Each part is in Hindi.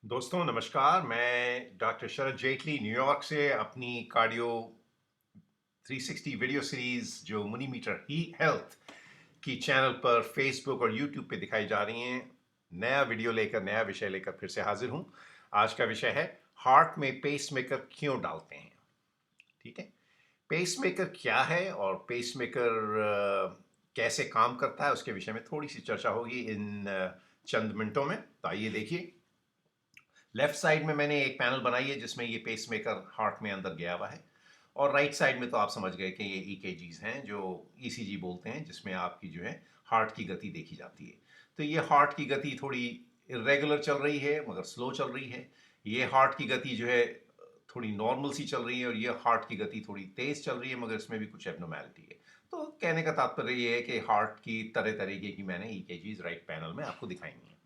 दोस्तों नमस्कार। मैं डॉक्टर शरद जेटली न्यूयॉर्क से अपनी कार्डियो 360 वीडियो सीरीज जो मुनीमीटर ही हेल्थ की चैनल पर फेसबुक और यूट्यूब पे दिखाई जा रही हैं, नया वीडियो लेकर नया विषय लेकर फिर से हाजिर हूं। आज का विषय है हार्ट में पेसमेकर क्यों डालते हैं। ठीक है, पेसमेकर क्या है और पेसमेकर कैसे काम करता है उसके विषय में थोड़ी सी चर्चा होगी इन चंद मिनटों में। तो आइए देखिए, लेफ्ट साइड में मैंने एक पैनल बनाई है जिसमें ये पेसमेकर हार्ट में अंदर गया हुआ है, और राइट साइड में तो आप समझ गए कि ये ईकेजीज हैं जो ईसीजी बोलते हैं, जिसमें आपकी जो है हार्ट की गति देखी जाती है। तो ये हार्ट की गति थोड़ी इरेगुलर चल रही है मगर स्लो चल रही है। ये हार्ट की गति जो है थोड़ी नॉर्मल सी चल रही है, और ये हार्ट की गति थोड़ी तेज चल रही है मगर इसमें भी कुछ एबनॉर्मैलिटी है। तो कहने का तात्पर्य ये है कि हार्ट की तरह तरीके की मैंने ईकेजीज राइट पैनल में आपको दिखाई है।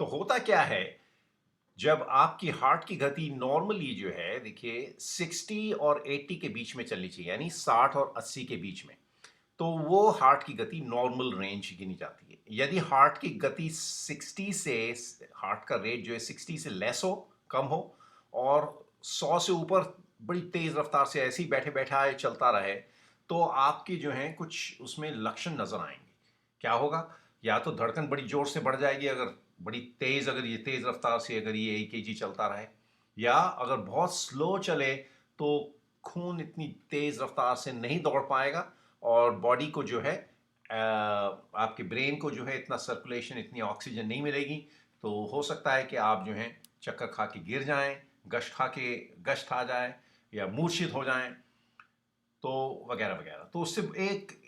तो होता क्या है, जब आपकी हार्ट की गति नॉर्मली जो है देखिए 60 और 80 के बीच में चलनी चाहिए, यानी 60 और 80 के बीच में, तो वो हार्ट की गति नॉर्मल रेंज गिनी जाती है। यदि हार्ट की गति 60 से, हार्ट का रेट जो है 60 से लेस हो, कम हो, और 100 से ऊपर बड़ी तेज रफ्तार से ऐसे ही बैठे बैठा चलता रहे, तो आपकी जो है कुछ उसमें लक्षण नजर आएंगे। क्या होगा? या तो धड़कन बड़ी जोर से बढ़ जाएगी, अगर बड़ी तेज, अगर ये तेज रफ्तार से अगर ये ईकेजी चलता रहे, या अगर बहुत स्लो चले तो खून इतनी तेज रफ्तार से नहीं दौड़ पाएगा, और बॉडी को जो है आपके ब्रेन को जो है इतना सर्कुलेशन, इतनी ऑक्सीजन नहीं मिलेगी। तो हो सकता है कि आप जो है चक्कर खा के गिर जाएं, गश्त आ जाए, या मूर्छित हो जाएं, तो वगैरह वगैरह। तो उससे एक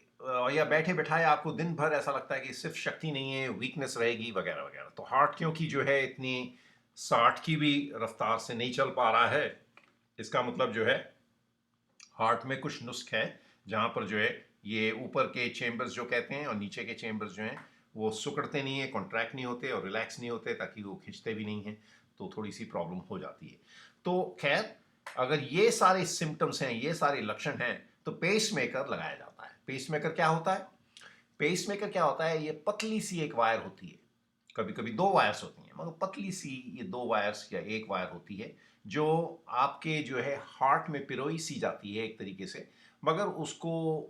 या बैठे बैठाए आपको दिन भर ऐसा लगता है कि सिर्फ शक्ति नहीं है, वीकनेस रहेगी, वगैरह वगैरह। तो हार्ट क्योंकि जो है इतनी 60 की भी रफ्तार से नहीं चल पा रहा है, इसका मतलब जो है हार्ट में कुछ नुस्ख है जहाँ पर जो है ये ऊपर के चेम्बर्स जो कहते हैं और नीचे के चेम्बर्स जो हैं वो सिकुड़ते नहीं है, कॉन्ट्रैक्ट नहीं होते और रिलैक्स नहीं होते, ताकि वो खिंचते भी नहीं हैं। तो थोड़ी सी प्रॉब्लम हो जाती है। तो खैर, अगर ये सारे सिम्टम्स हैं, ये सारे लक्षण हैं, तो पेसमेकर लगाया जाता है। पेसमेकर क्या होता है? पेसमेकर क्या होता है, ये पतली सी एक वायर होती है, कभी कभी दो वायर्स होती हैं मगर पतली सी ये दो वायर्स या एक वायर होती है, जो आपके जो है हार्ट में पिरोई सी जाती है एक तरीके से। मगर उसको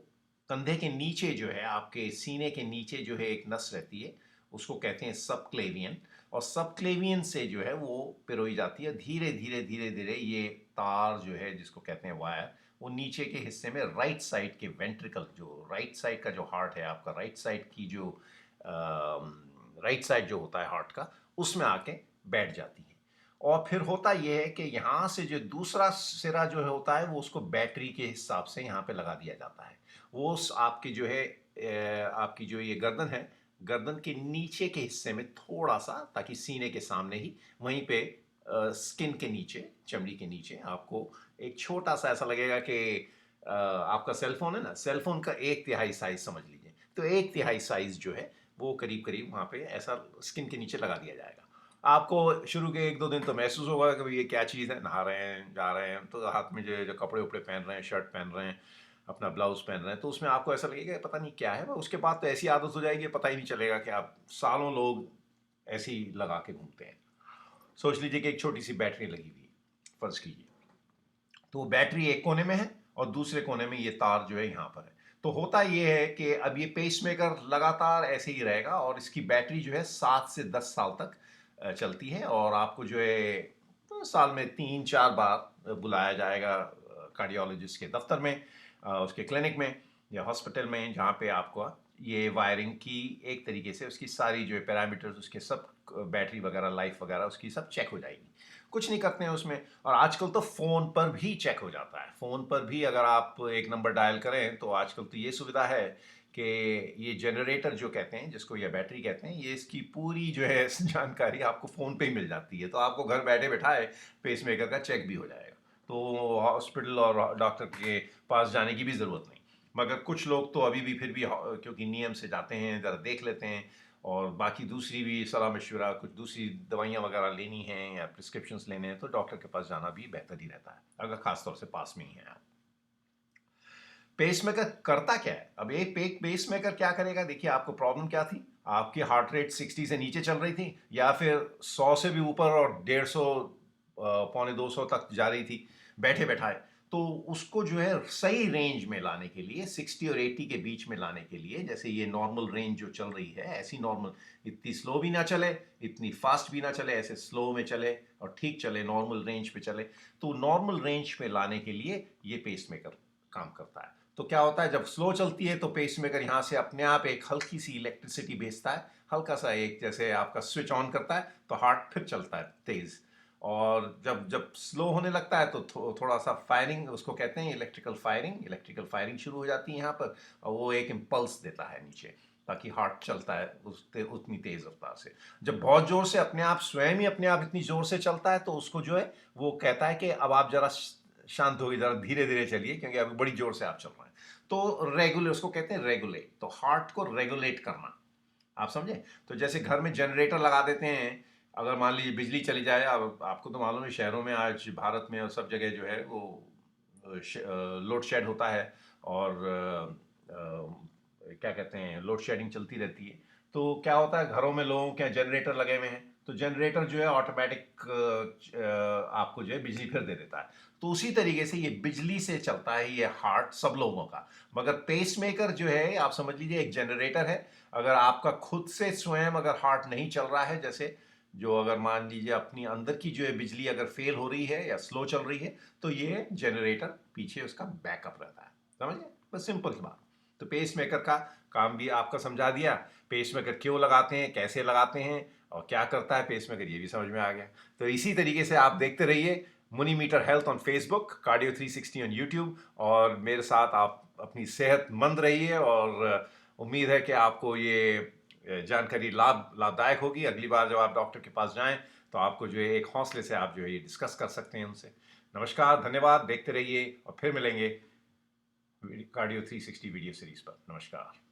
कंधे के नीचे जो है, आपके सीने के नीचे जो है एक नस रहती है, उसको कहते हैं सबक्लेवियन। और सबक्लेवियन से जो है वो पिरोई जाती है, धीरे धीरे धीरे धीरे ये तार जो है जिसको कहते हैं वायर, वो नीचे के हिस्से में राइट साइड के वेंट्रिकल, जो राइट साइड का जो हार्ट है आपका, राइट साइड की जो राइट साइड जो होता है हार्ट का, उसमें आके बैठ जाती है। और फिर होता यह है कि यहाँ से जो दूसरा सिरा जो है होता है, वो उसको बैटरी के हिसाब से यहाँ पे लगा दिया जाता है। वो आपकी जो है आपकी जो ये गर्दन है, गर्दन के नीचे के हिस्से में थोड़ा सा, ताकि सीने के सामने ही वहीं पे स्किन के नीचे, चमड़ी के नीचे आपको एक छोटा सा ऐसा लगेगा कि आपका सेलफोन है ना, सेलफोन का एक तिहाई साइज समझ लीजिए। तो एक तिहाई साइज जो है वो करीब करीब वहाँ पे ऐसा स्किन के नीचे लगा दिया जाएगा। आपको शुरू के एक दो दिन तो महसूस होगा कि भाई ये क्या चीज़ है, नहा रहे हैं, जा रहे हैं, तो हाथ में जो जो कपड़े उपड़े पहन रहे हैं, शर्ट पहन रहे हैं, अपना ब्लाउज पहन रहे हैं, तो उसमें आपको ऐसा लगेगा पता नहीं क्या है। पर उसके बाद तो ऐसी आदत हो जाएगी, पता ही नहीं चलेगा कि आप सालों लोग ऐसे ही लगा के घूमते हैं। सोच लीजिए कि एक छोटी सी बैटरी लगी हुई है, फर्ज कीजिए। तो बैटरी एक कोने में है और दूसरे कोने में ये तार जो है यहाँ पर है। तो होता ये है कि अब ये पेसमेकर लगातार ऐसे ही रहेगा, और इसकी बैटरी जो है 7 से 10 साल तक चलती है। और आपको जो है तो साल में 3-4 बार बुलाया जाएगा कार्डियोलॉजिस्ट के दफ्तर में, उसके क्लिनिक में या हॉस्पिटल में, जहाँ पे आपको ये वायरिंग की एक तरीके से उसकी सारी जो है पैरामीटर्स, उसके सब बैटरी वगैरह, लाइफ वगैरह उसकी सब चेक हो जाएगी। कुछ नहीं करते हैं उसमें। और आजकल तो फ़ोन पर भी चेक हो जाता है। फ़ोन पर भी अगर आप एक नंबर डायल करें तो आजकल तो ये सुविधा है कि ये जनरेटर जो कहते हैं, जिसको या बैटरी कहते हैं, ये इसकी पूरी जो है जानकारी आपको फ़ोन पे ही मिल जाती है। तो आपको घर बैठे बैठाए पेसमेकर का चेक भी हो जाएगा। तो हॉस्पिटल और डॉक्टर के पास जाने की भी ज़रूरत नहीं। मगर कुछ लोग तो अभी भी फिर भी क्योंकि नियम से जाते हैं, ज़रा देख लेते हैं, और बाकी दूसरी भी सलाह मशवरा, कुछ दूसरी दवाइयाँ वगैरह लेनी हैं या प्रिस्क्रिप्शंस लेने हैं, तो डॉक्टर के पास जाना भी बेहतर ही रहता है, अगर ख़ास तौर से पास में ही हैं आप। पेसमेकर करता क्या है? अब एक पेसमेकर क्या करेगा? देखिए, आपको प्रॉब्लम क्या थी? आपकी हार्ट रेट 60 से नीचे चल रही थी, या फिर 100 से भी ऊपर और 150, पौने 200 तक जा रही थी बैठे बैठाए। तो उसको जो है सही रेंज में लाने के लिए, 60 और 80 के बीच में लाने के लिए, जैसे ये नॉर्मल रेंज जो चल रही है, ऐसी नॉर्मल, इतनी स्लो भी ना चले, इतनी फास्ट भी ना चले, ऐसे स्लो में चले और ठीक चले, नॉर्मल रेंज पे चले। तो नॉर्मल रेंज पे लाने के लिए ये पेसमेकर काम करता है। तो क्या होता है, जब स्लो चलती है तो पेसमेकर यहाँ से अपने आप एक हल्की सी इलेक्ट्रिसिटी भेजता है, हल्का सा, एक जैसे आपका स्विच ऑन करता है तो हार्ट फिर चलता है तेज। और जब जब स्लो होने लगता है तो थोड़ा सा फायरिंग, उसको कहते हैं इलेक्ट्रिकल फायरिंग शुरू हो जाती है यहाँ पर, और वो एक इम्पल्स देता है नीचे, ताकि हार्ट चलता है उतनी तेज रफ्तार से। जब बहुत जोर से अपने आप, स्वयं ही अपने आप इतनी जोर से चलता है, तो उसको जो है वो कहता है कि अब आप जरा शांत होगी, जरा धीरे धीरे चलिए, क्योंकि अभी बड़ी जोर से आप चल रहे हैं। तो रेगुलेट, उसको कहते हैं रेगुलेट, तो हार्ट को रेगुलेट करना, आप समझे? तो जैसे घर में जनरेटर लगा देते हैं, अगर मान लीजिए बिजली चली जाए, अब आपको तो मालूम है शहरों में आज भारत में और सब जगह जो है वो लोड शेड होता है, और क्या कहते हैं, लोड शेडिंग चलती रहती है। तो क्या होता है, घरों में लोगों के जनरेटर लगे हुए हैं, तो जनरेटर जो है ऑटोमेटिक आपको जो है बिजली फिर दे देता है। तो उसी तरीके से ये बिजली से चलता है ये हार्ट सब लोगों का। मगर पेसमेकर जो है, आप समझ लीजिए एक जनरेटर है। अगर आपका खुद से स्वयं अगर हार्ट नहीं चल रहा है, जैसे जो अगर मान लीजिए अपनी अंदर की जो है बिजली अगर फेल हो रही है या स्लो चल रही है, तो ये जनरेटर पीछे उसका बैकअप रहता है। समझिए, बस सिंपल सी बात। तो पेसमेकर का काम भी आपका समझा दिया, पेसमेकर क्यों लगाते हैं, कैसे लगाते हैं, और क्या करता है पेसमेकर, ये भी समझ में आ गया। तो इसी तरीके से आप देखते रहिए Muni meter health on Facebook, cardio 360 on YouTube, और मेरे साथ आप अपनी सेहतमंद रहिए। और उम्मीद है कि आपको ये जानकारी लाभदायक होगी। अगली बार जब आप डॉक्टर के पास जाएं तो आपको जो है एक हौसले से आप जो है ये डिस्कस कर सकते हैं उनसे। नमस्कार, धन्यवाद, देखते रहिए, और फिर मिलेंगे कार्डियो 360 वीडियो सीरीज पर। नमस्कार।